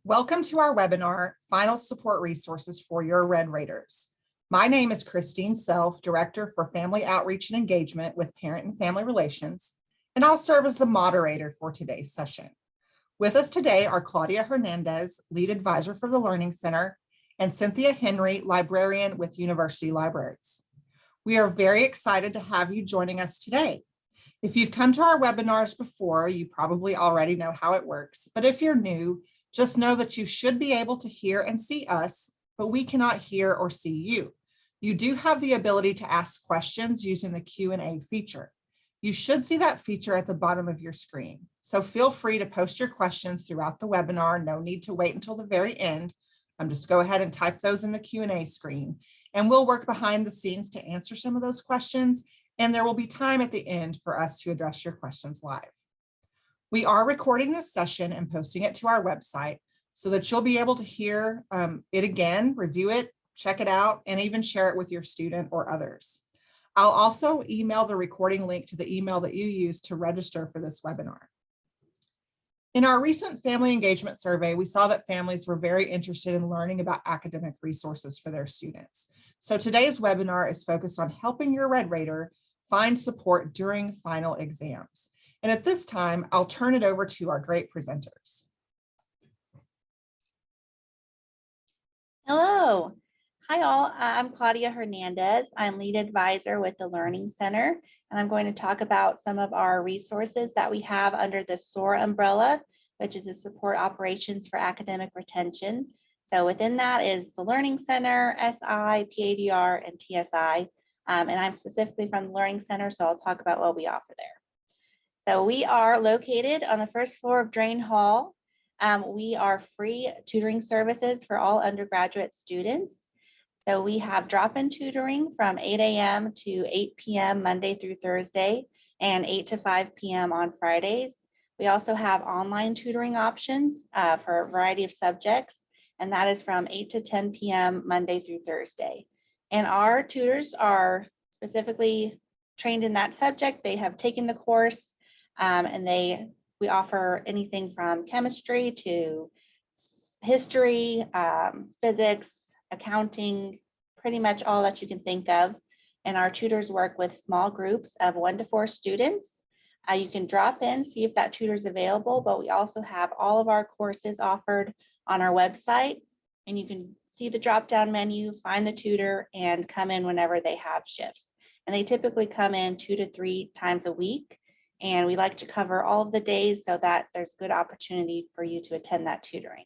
Welcome to our webinar, Final Support Resources for Your Red Raiders. My name is Christine Self, Director for Family Outreach and Engagement with Parent and Family Relations, and I'll serve as the moderator for today's session. With us today are Claudia Hernandez, Lead Advisor for the Learning Center, and Cynthia Henry, Librarian with University Libraries. We are very excited to have you joining us today. If you've come to our webinars before, you probably already know how it works, but if you're new, just know that you should be able to hear and see us, but we cannot hear or see you. You do have the ability to ask questions using the Q&A feature. You should see that feature at the bottom of your screen. So feel free to post your questions throughout the webinar. No need to wait until the very end. Just go ahead and type those in the Q&A screen, and we'll work behind the scenes to answer some of those questions. And there will be time at the end for us to address your questions live. We are recording this session and posting it to our website so that you'll be able to hear it again, review it, check it out, and even share it with your student or others. I'll also email the recording link to the email that you used to register for this webinar. In our recent family engagement survey, we saw that families were very interested in learning about academic resources for their students. So today's webinar is focused on helping your Red Raider find support during final exams. And at this time, I'll turn it over to our great presenters. Hello. Hi all, I'm Claudia Hernandez. I'm Lead Advisor with the Learning Center, and I'm going to talk about some of our resources that we have under the SOAR umbrella, which is the Support Operations for Academic Retention. So within that is the Learning Center, SI, PADR, and TSI. And I'm specifically from the Learning Center, so I'll talk about what we offer there. So we are located on the first floor of Drain Hall. We are free tutoring services for all undergraduate students. So we have drop-in tutoring from 8 a.m. to 8 p.m. Monday through Thursday and 8 to 5 p.m. on Fridays. We also have online tutoring options for a variety of subjects, and that is from 8 to 10 p.m. Monday through Thursday. And our tutors are specifically trained in that subject. They have taken the course. And we offer anything from chemistry to history, physics, accounting, pretty much all that you can think of. And our tutors work with small groups of 1 to 4 students. You can drop in, see if that tutor is available, but we also have all of our courses offered on our website. And you can see the drop-down menu, find the tutor, and come in whenever they have shifts. And they typically come in 2 to 3 times a week. And we like to cover all of the days so that there's good opportunity for you to attend that tutoring.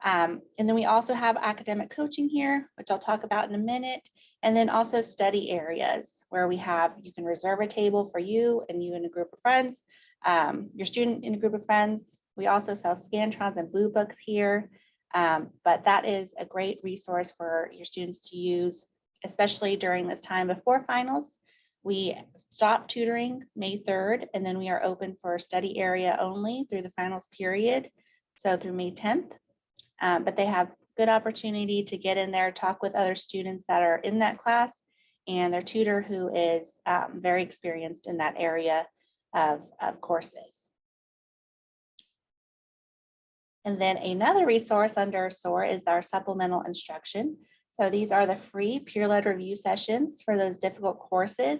And then we also have academic coaching here, which I'll talk about in a minute. And then also study areas where you can reserve a table for you and you and a group of friends, your student in a group of friends. We also sell Scantrons and Blue Books here, but that is a great resource for your students to use, especially during this time before finals. We stop tutoring May 3rd, and then we are open for study area only through the finals period, so through May 10th. But they have good opportunity to get in there, talk with other students that are in that class, and their tutor who is very experienced in that area of courses. And then another resource under SOAR is our Supplemental Instruction. So these are the free peer-led review sessions for those difficult courses.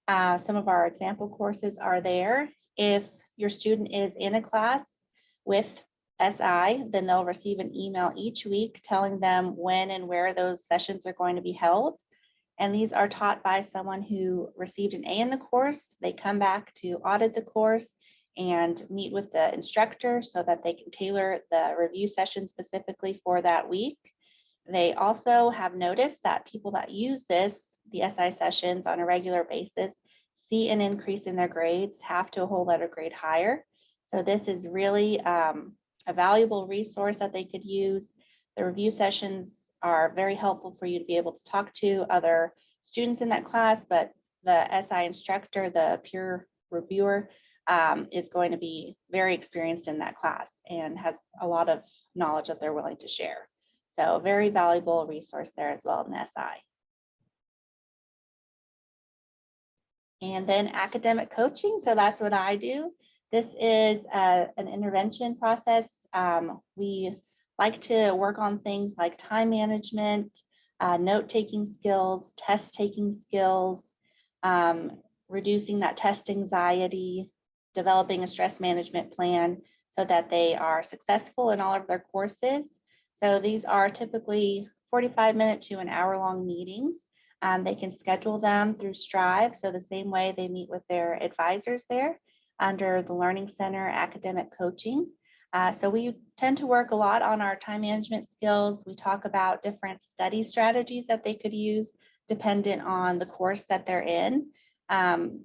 Some of our example courses are there. If your student is in a class with SI, then they'll receive an email each week telling them when and where those sessions are going to be held. And these are taught by someone who received an A in the course. They come back to audit the course and meet with the instructor so that they can tailor the review session specifically for that week. They also have noticed that people that use the SI sessions on a regular basis see an increase in their grades, half to a whole letter grade higher. So this is really a valuable resource that they could use. The review sessions are very helpful for you to be able to talk to other students in that class, but the SI instructor, the peer reviewer, is going to be very experienced in that class and has a lot of knowledge that they're willing to share. So a very valuable resource there as well in the SI. And then academic coaching. So that's what I do. This is an intervention process. We like to work on things like time management, note-taking skills, test-taking skills, reducing that test anxiety, developing a stress management plan so that they are successful in all of their courses. So these are typically 45-minute to an hour-long meetings. They can schedule them through Strive, so the same way they meet with their advisors there under the Learning Center Academic Coaching. So we tend to work a lot on our time management skills. We talk about different study strategies that they could use dependent on the course that they're in.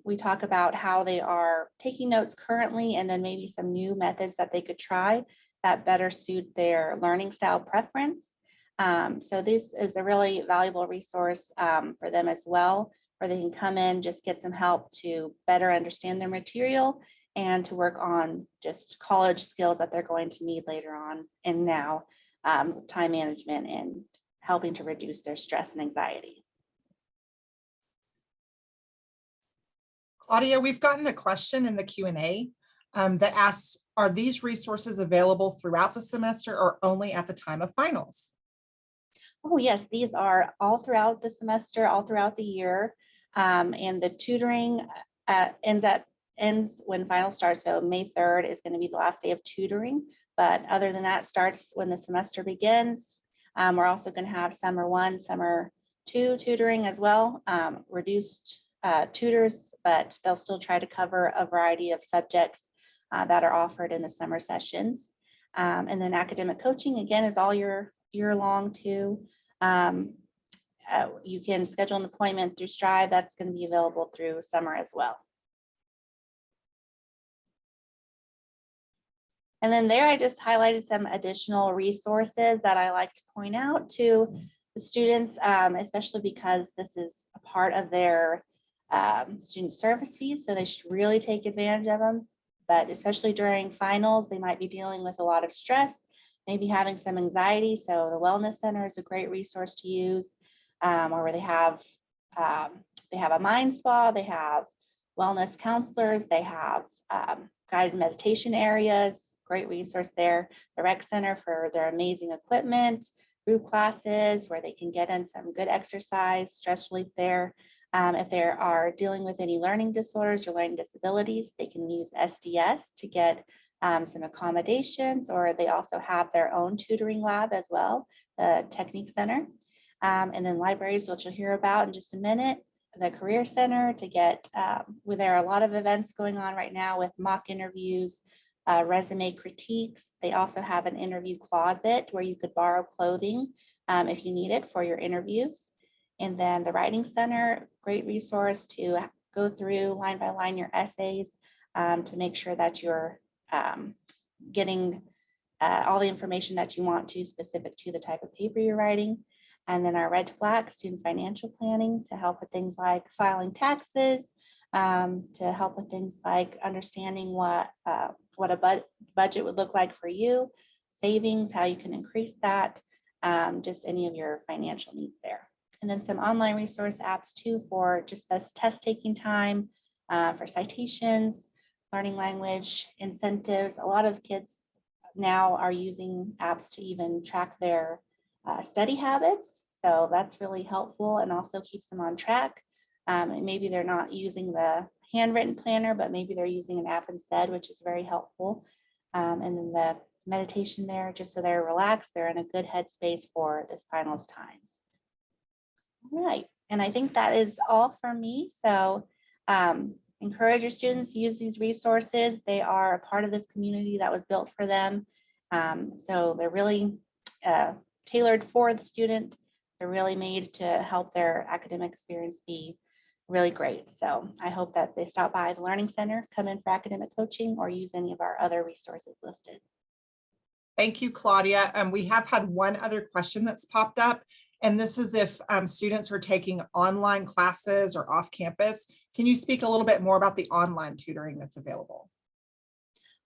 We talk about how they are taking notes currently and then maybe some new methods that they could try that better suit their learning style preference. So this is a really valuable resource for them as well, where they can come in, just get some help to better understand their material and to work on just college skills that they're going to need later on and now, time management and helping to reduce their stress and anxiety. Claudia, we've gotten a question in the Q&A that asks, are these resources available throughout the semester or only at the time of finals? Oh yes, these are all throughout the semester, all throughout the year. And the tutoring ends when finals start. So May 3rd is going to be the last day of tutoring. But other than that, starts when the semester begins. We're also going to have summer 1, summer 2 tutoring as well, reduced tutors, but they'll still try to cover a variety of subjects that are offered in the summer sessions. And then academic coaching, again, is all year long too. You can schedule an appointment through Strive. That's going to be available through summer as well. And then there, I just highlighted some additional resources that I like to point out to the students, especially because this is a part of their student service fees. So they should really take advantage of them. But especially during finals, they might be dealing with a lot of stress, maybe having some anxiety. So the Wellness Center is a great resource to use, where they have a mind spa, they have wellness counselors, they have guided meditation areas, great resource there. The Rec Center for their amazing equipment, group classes where they can get in some good exercise, stress relief there. If they are dealing with any learning disorders or learning disabilities, they can use SDS to get some accommodations, or they also have their own tutoring lab as well, the Technique Center. And then libraries, which you'll hear about in just a minute, the Career Center to get, where there are a lot of events going on right now with mock interviews, resume critiques. They also have an interview closet where you could borrow clothing if you need it for your interviews. And then the Writing Center, great resource to go through line by line your essays to make sure that you're getting all the information that you want to specific to the type of paper you're writing. And then our Red to Black, student financial planning, to help with things like filing taxes, to help with things like understanding what a budget would look like for you, savings, how you can increase that, just any of your financial needs there. And then some online resource apps too for just this test taking time, for citations, learning language, incentives. A lot of kids now are using apps to even track their study habits. So that's really helpful and also keeps them on track. And maybe they're not using the handwritten planner, but maybe they're using an app instead, which is very helpful. And then the meditation there, just so they're relaxed, they're in a good headspace for this finals times. All right, and I think that is all from me. So encourage your students to use these resources. They are a part of this community that was built for them. So they're really tailored for the student. They're really made to help their academic experience be really great. So I hope that they stop by the Learning Center, come in for academic coaching, or use any of our other resources listed. Thank you, Claudia. We have had one other question that's popped up, and this is if students are taking online classes or off campus. Can you speak a little bit more about the online tutoring that's available?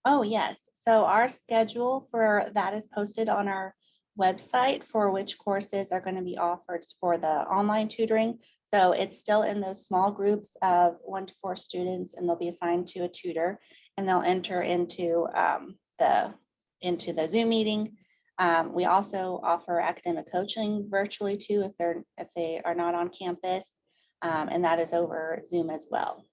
Oh, yes. So our schedule for that is posted on our website for which courses are going to be offered for the online tutoring. So it's still in those small groups of 1 to 4 students, and they'll be assigned to a tutor, and they'll enter into the Zoom meeting We also offer academic coaching virtually too, if they are not on campus, and that is over Zoom as well.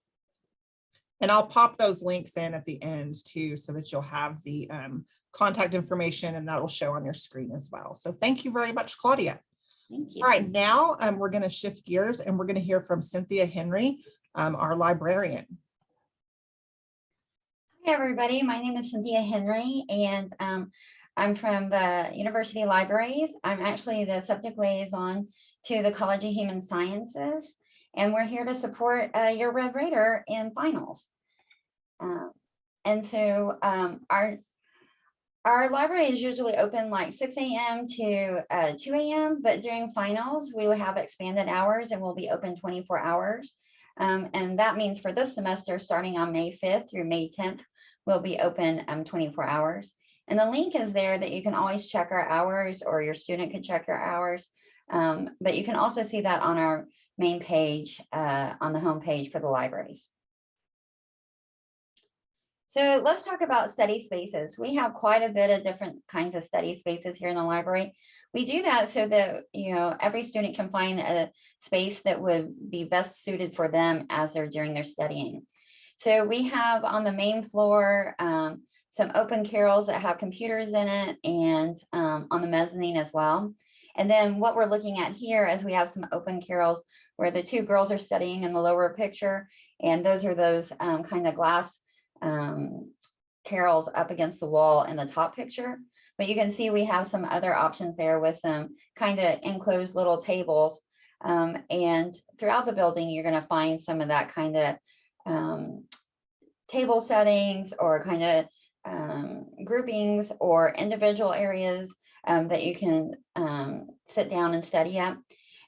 And I'll pop those links in at the end too, so that you'll have the contact information, and that will show on your screen as well. So thank you very much, Claudia. Thank you. All right, now we're going to shift gears and we're going to hear from Cynthia Henry, our librarian. Hi, everybody. My name is Cynthia Henry, and I'm from the University Libraries. I'm actually the subject liaison to the College of Human Sciences, and we're here to support your Red Raider in finals. And so our library is usually open like 6 a.m. to 2 a.m., but during finals, we will have expanded hours and we'll be open 24 hours. And that means for this semester, starting on May 5th through May 10th, we'll be open 24 hours. And the link is there that you can always check our hours, or your student can check your hours. But you can also see that on our main page, on the home page for the libraries. So let's talk about study spaces. We have quite a bit of different kinds of study spaces here in the library. We do that so that, you know, every student can find a space that would be best suited for them as they're doing their studying. So we have on the main floor some open carrels that have computers in it, and on the mezzanine as well. And then what we're looking at here is we have some open carrels where the two girls are studying in the lower picture, and those are those kind of glass carrels up against the wall in the top picture. But you can see we have some other options there with some kind of enclosed little tables. And throughout the building, you're going to find some of that kind of table settings, or kind of groupings, or individual areas that you can sit down and study at.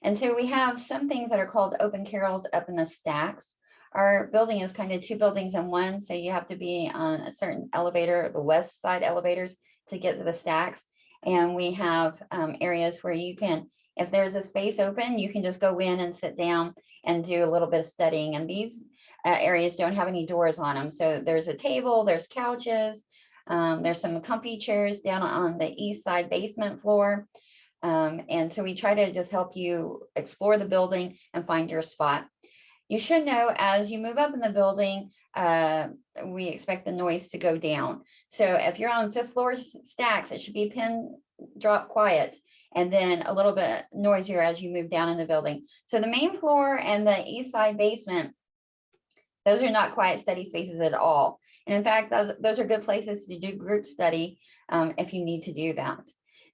And so we have some things that are called open carrels up in the stacks. Our building is kind of two buildings in one, so you have to be on a certain elevator, the west side elevators, to get to the stacks. And we have areas where you can, if there's a space open, you can just go in and sit down and do a little bit of studying. And these areas don't have any doors on them. So there's a table, there's couches, there's some comfy chairs down on the east side basement floor. And so we try to just help you explore the building and find your spot. You should know, as you move up in the building, we expect the noise to go down. So if you're on 5th floor stacks, it should be pin drop quiet, and then a little bit noisier as you move down in the building. So the main floor and the east side basement, those are not quiet study spaces at all. And in fact, those are good places to do group study if you need to do that.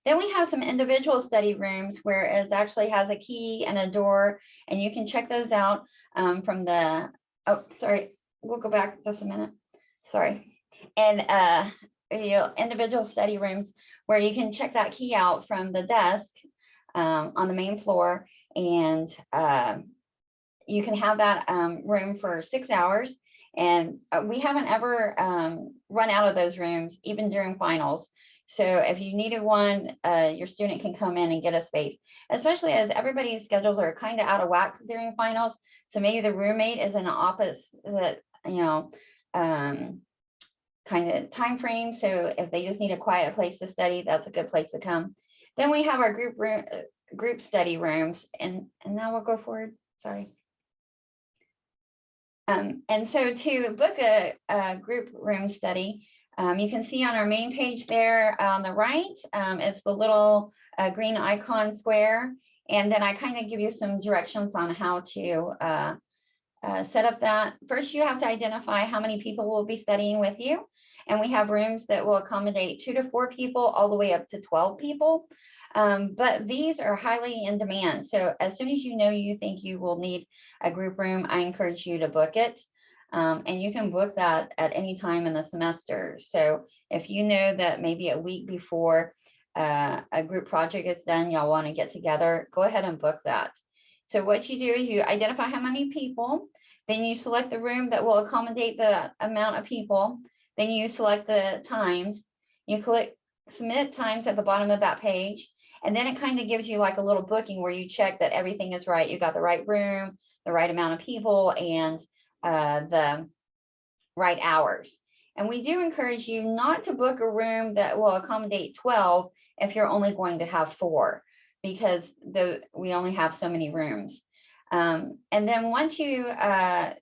Then we have some individual study rooms where it actually has a key and a door, and you can check those out from the, oh, sorry, we'll go back just a minute. Sorry. And you know, individual study rooms where you can check that key out from the desk on the main floor, and you can have that room for 6 hours. And we haven't ever run out of those rooms, even during finals. So if you needed one, your student can come in and get a space, especially as everybody's schedules are kind of out of whack during finals. So maybe the roommate is in an opposite, you know, kind of time frame. So if they just need a quiet place to study, that's a good place to come. Then we have our group study rooms, and now we'll go forward. Sorry. And so to book a group room study, you can see on our main page there on the right, it's the little green icon square. And then I kind of give you some directions on how to set up that. First, you have to identify how many people will be studying with you. And we have rooms that will accommodate 2 to 4 people, all the way up to 12 people. But these are highly in demand. So as soon as you know you think you will need a group room, I encourage you to book it. And you can book that at any time in the semester. So if you know that maybe a week before a group project is done, y'all want to get together, go ahead and book that. So what you do is you identify how many people, then you select the room that will accommodate the amount of people, then you select the times, you click submit times at the bottom of that page, and then it kind of gives you like a little booking where you check that everything is right. You got the right room, the right amount of people, and the right hours. And we do encourage you not to book a room that will accommodate 12 if you're only going to have 4, because we only have so many rooms. And then once you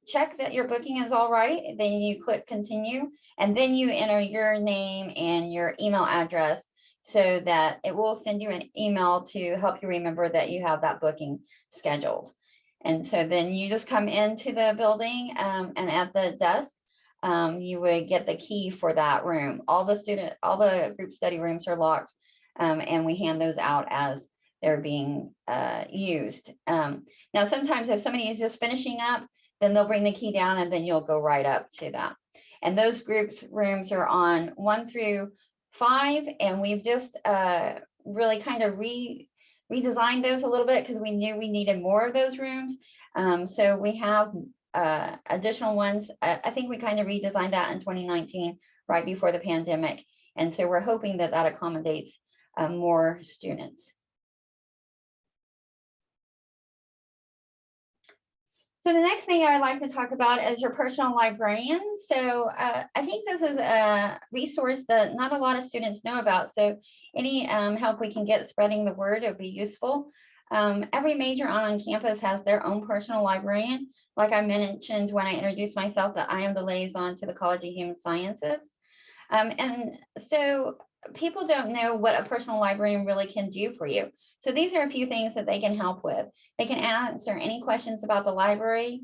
check that your booking is all right, then you click continue, and then you enter your name and your email address so that it will send you an email to help you remember that you have that booking scheduled. And so then you just come into the building and at the desk, you would get the key for that room. All the group study rooms are locked, and we hand those out as they're being used. Now, sometimes if somebody is just finishing up, then they'll bring the key down and then you'll go right up to that. And those rooms are on 1 through 5, and we've just really kind of redesigned those a little bit because we knew we needed more of those rooms. So we have additional ones. I think we kind of redesigned that in 2019, right before the pandemic. And so we're hoping that that accommodates more students. So the next thing I would like to talk about is your personal librarian. So I think this is a resource that not a lot of students know about. So any help we can get spreading the word would be useful. Every major on campus has their own personal librarian. Like I mentioned when I introduced myself, that I am the liaison to the College of Human Sciences. And so people don't know what a personal librarian really can do for you. So these are a few things that they can help with. They can answer any questions about the library.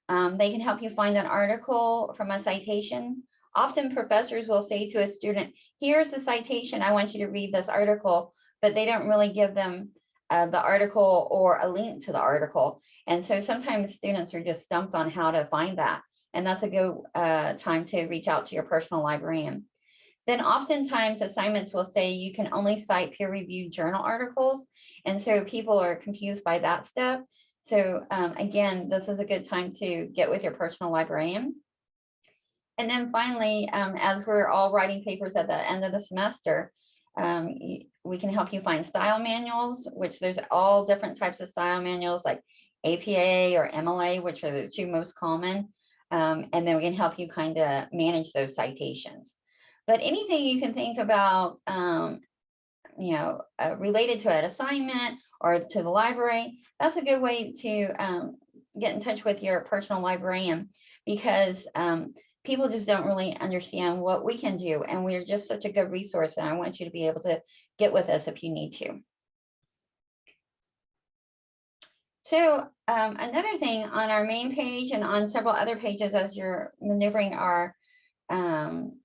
They can help you find an article from a citation. Often professors will say to a student, here's the citation, I want you to read this article, but they don't really give them the article or a link to the article. And so sometimes students are just stumped on how to find that. And that's a good time to reach out to your personal librarian. Then oftentimes assignments will say you can only cite peer-reviewed journal articles. And so people are confused by that step. So again, this is a good time to get with your personal librarian. And then finally, as we're all writing papers at the end of the semester, we can help you find style manuals, which there's all different types of style manuals like APA or MLA, which are the 2 most common. And then we can help you kind of manage those citations. But anything you can think about, related to an assignment or to the library, that's a good way to get in touch with your personal librarian, because people just don't really understand what we can do. And we're just such a good resource. And I want you to be able to get with us if you need to. So another thing on our main page and on several other pages as you're maneuvering our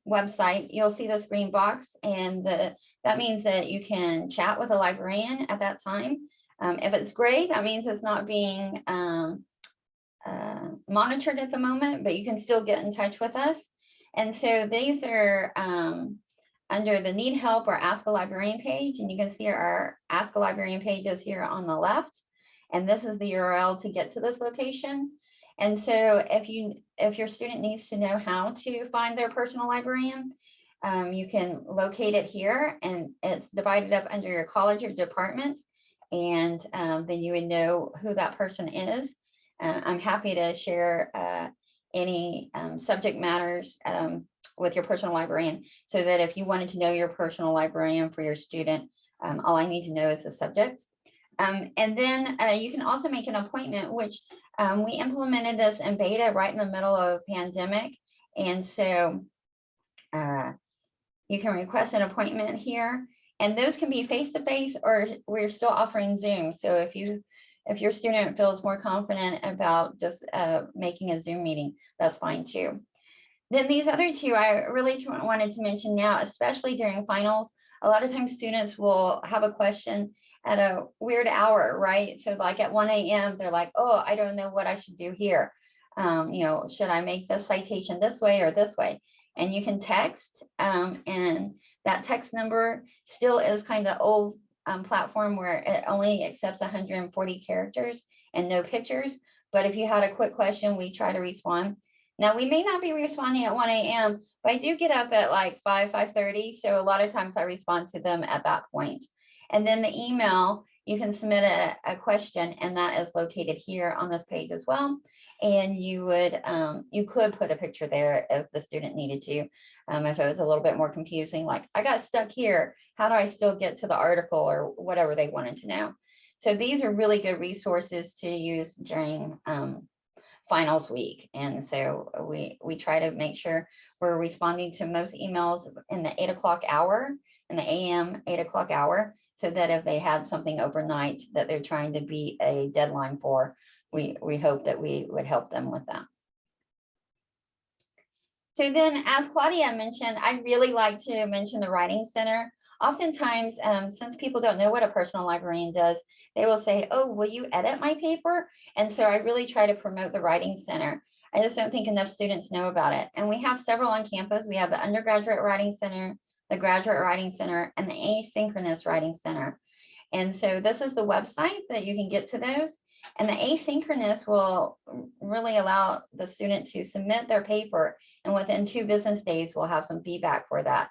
website, you'll see this green box, and that means that you can chat with a librarian at that time. If it's gray, that means it's not being monitored at the moment, but you can still get in touch with us. And so these are under the Need Help or Ask a Librarian page, and you can see our Ask a Librarian pages here on the left. And this is the URL to get to this location. And so if your student needs to know how to find their personal librarian, you can locate it here, and it's divided up under your college or department. And then you would know who that person is. I'm happy to share any subject matters with your personal librarian, so that if you wanted to know your personal librarian for your student, all I need to know is the subject. And then you can also make an appointment, which we implemented this in beta right in the middle of pandemic. And so you can request an appointment here, and those can be face-to-face, or we're still offering Zoom. So if your student feels more confident about just making a Zoom meeting, that's fine too. Then these other 2 I really wanted to mention now, especially during finals. A lot of times students will have a question at a weird hour, right? So like at 1 a.m., they're like, oh, I don't know what I should do here. Should I make this citation this way or this way? And you can text, and that text number still is kind of old platform where it only accepts 140 characters and no pictures. But if you had a quick question, we try to respond. Now, we may not be responding at 1 a.m., but I do get up at like 5:30. So a lot of times I respond to them at that point. And then the email you can submit a question, and that is located here on this page as well. And you could put a picture there if the student needed to. If it was a little bit more confusing, like I got stuck here, how do I still get to the article, or whatever they wanted to know. So these are really good resources to use during finals week. And so we try to make sure we're responding to most emails in the 8 o'clock hour, in the AM 8 o'clock hour, so that if they had something overnight that they're trying to beat a deadline for, we hope that we would help them with that. So then, as Claudia mentioned, I really like to mention the Writing Center. Oftentimes, since people don't know what a personal librarian does, they will say, oh, will you edit my paper? And so I really try to promote the Writing Center. I just don't think enough students know about it. And we have several on campus. We have the Undergraduate Writing Center, the Graduate Writing Center, and the Asynchronous Writing Center. And so this is the website that you can get to those. And the asynchronous will really allow the student to submit their paper, and within 2 business days, we'll have some feedback for that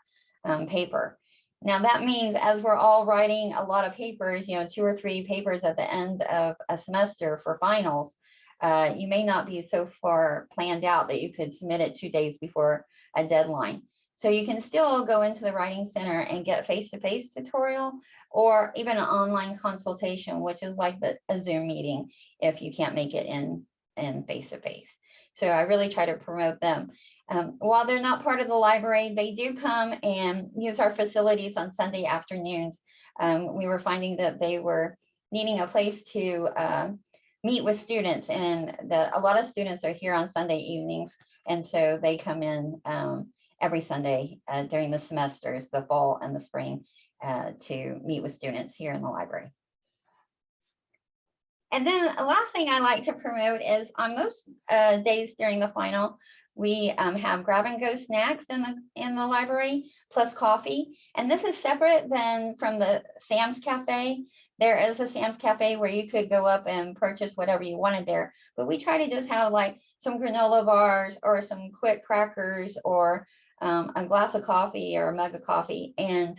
paper. Now that means, as we're all writing a lot of papers, 2 or 3 papers at the end of a semester for finals, you may not be so far planned out that you could submit it 2 days before a deadline. So you can still go into the Writing Center and get face-to-face tutorial, or even an online consultation, which is like a Zoom meeting if you can't make it in face-to-face. So I really try to promote them. While they're not part of the library, they do come and use our facilities on Sunday afternoons. We were finding that they were needing a place to meet with students, and a lot of students are here on Sunday evenings, and so they come in every Sunday during the semesters, the fall and the spring, to meet with students here in the library. And then the last thing I like to promote is, on most days during the final, we have grab and go snacks in the library, plus coffee. And this is separate than from the Sam's Cafe. There is a Sam's Cafe where you could go up and purchase whatever you wanted there. But we try to just have like some granola bars or some quick crackers, or a glass of coffee or a mug of coffee. And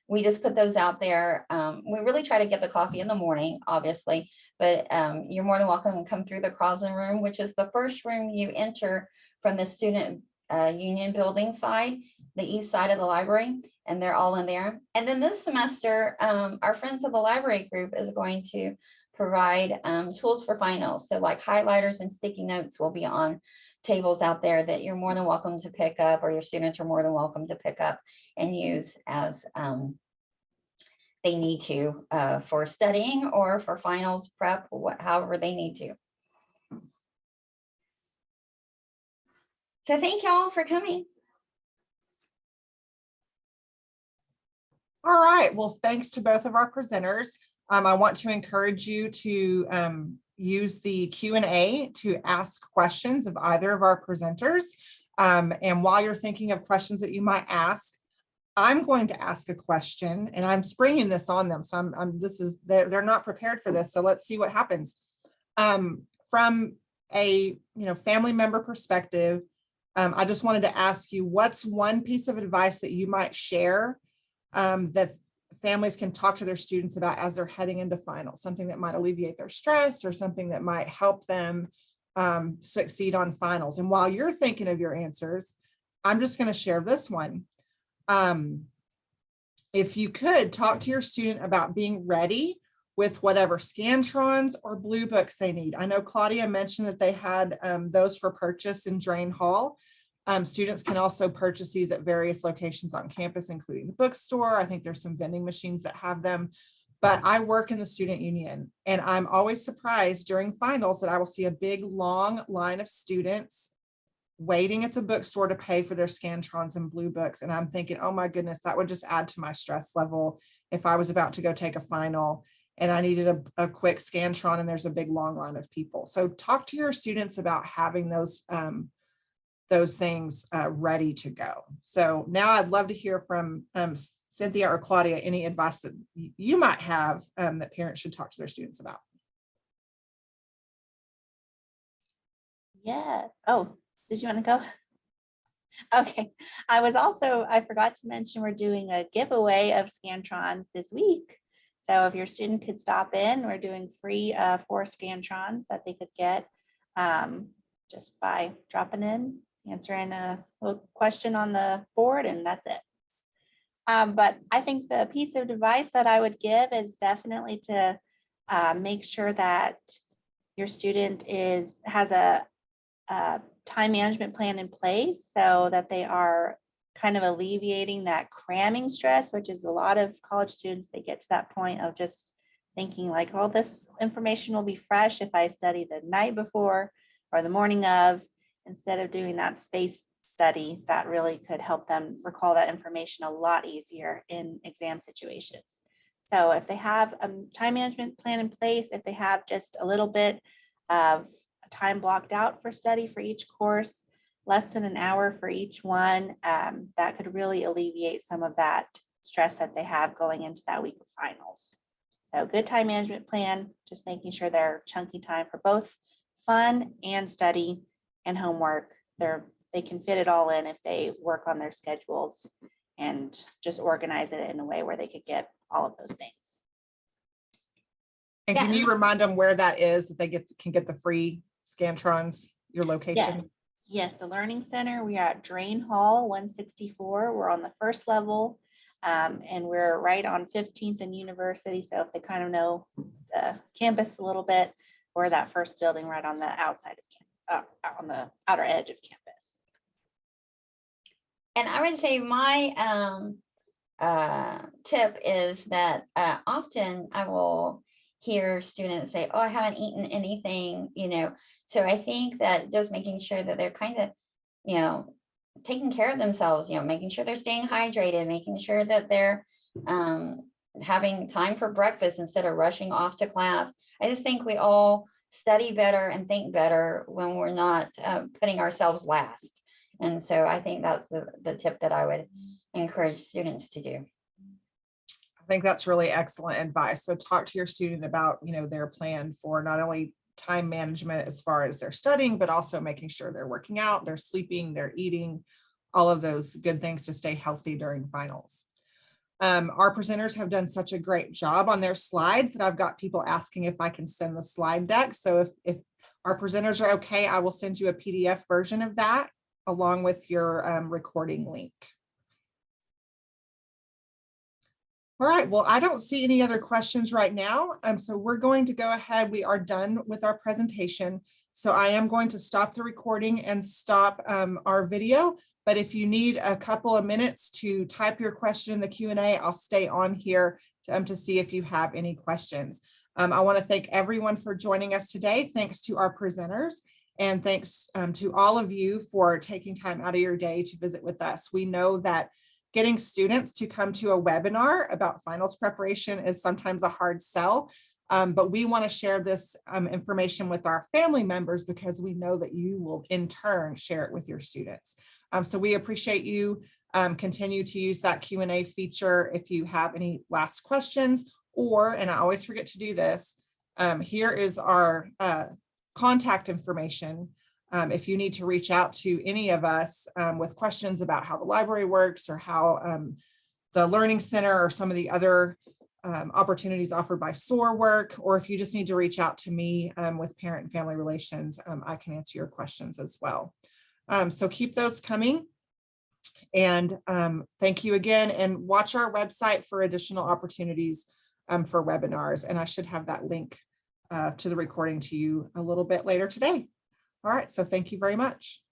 we just put those out there. We really try to get the coffee in the morning, obviously, but you're more than welcome to come through the Crosland room, which is the first room you enter from the student union building side, the east side of the library, and they're all in there. And then this semester, our Friends of the Library group is going to provide tools for finals. So like highlighters and sticky notes will be on tables out there that you're more than welcome to pick up, or your students are more than welcome to pick up and use as they need to for studying or for finals prep, however they need to. So thank y'all for coming. All right, well, thanks to both of our presenters. I want to encourage you to use the Q&A to ask questions of either of our presenters. And while you're thinking of questions that you might ask, I'm going to ask a question, and I'm springing this on them. So they're not prepared for this. So let's see what happens. From a family member perspective, I just wanted to ask you, what's one piece of advice that you might share that families can talk to their students about as they're heading into finals, something that might alleviate their stress or something that might help them succeed on finals? And while you're thinking of your answers, I'm just going to share this one. If you could talk to your student about being ready with whatever Scantrons or Blue Books they need. I know Claudia mentioned that they had those for purchase in Drain Hall. Students can also purchase these at various locations on campus, including the bookstore. I think there's some vending machines that have them. But I work in the student union, and I'm always surprised during finals that I will see a big, long line of students waiting at the bookstore to pay for their Scantrons and Blue Books. And I'm thinking, oh my goodness, that would just add to my stress level if I was about to go take a final and I needed a quick Scantron and there's a big long line of people. So talk to your students about having those things ready to go. So now I'd love to hear from Cynthia or Claudia, any advice that you might have that parents should talk to their students about. Yeah. Oh, did you want to go? Okay. I forgot to mention we're doing a giveaway of Scantrons this week. So if your student could stop in, we're doing free 4 Scantrons that they could get just by dropping in, answering a little question on the board, and that's it. But I think the piece of advice that I would give is definitely to make sure that your student has a time management plan in place so that they are kind of alleviating that cramming stress, which is a lot of college students, they get to that point of just thinking like, oh, this information will be fresh if I study the night before or the morning of, instead of doing that space study that really could help them recall that information a lot easier in exam situations. So if they have a time management plan in place, if they have just a little bit of time blocked out for study for each course, less than an hour for each one, that could really alleviate some of that stress that they have going into that week of finals. So good time management plan, just making sure they're chunky time for both fun and study and homework. They can fit it all in if they work on their schedules and just organize it in a way where they could get all of those things. And can you remind them where that is, that they can get the free Scantrons, your location? Yes, the Learning Center. We are at Drain Hall 164. We're on the first level, and we're right on 15th and University. So if they kind of know the campus a little bit, we're that first building right on the outside of on the outer edge of campus. And I would say my tip is that often I will hear students say, oh, I haven't eaten anything, so I think that just making sure that they're kind of, taking care of themselves, making sure they're staying hydrated, making sure that they're having time for breakfast instead of rushing off to class. I just think we all study better and think better when we're not putting ourselves last. And so I think that's the tip that I would encourage students to do. I think that's really excellent advice. So talk to your student about, their plan for not only time management as far as their studying, but also making sure they're working out, they're sleeping, they're eating, all of those good things to stay healthy during finals. Our presenters have done such a great job on their slides that I've got people asking if I can send the slide deck. So if our presenters are okay, I will send you a PDF version of that along with your recording link. All right, well, I don't see any other questions right now. So we're going to go ahead. We are done with our presentation. So I am going to stop the recording and stop our video. But if you need a couple of minutes to type your question in the Q&A, I'll stay on here to see if you have any questions. I want to thank everyone for joining us today. Thanks to our presenters. And thanks to all of you for taking time out of your day to visit with us. We know that getting students to come to a webinar about finals preparation is sometimes a hard sell, but we want to share this information with our family members because we know that you will in turn share it with your students. So we appreciate you. Continue to use that Q&A feature if you have any last questions, and I always forget to do this, here is our contact information. If you need to reach out to any of us with questions about how the library works or how the Learning Center or some of the other opportunities offered by SOAR work, or if you just need to reach out to me with Parent and Family Relations, I can answer your questions as well. So keep those coming. And thank you again, and watch our website for additional opportunities for webinars. And I should have that link to the recording to you a little bit later today. All right, so thank you very much.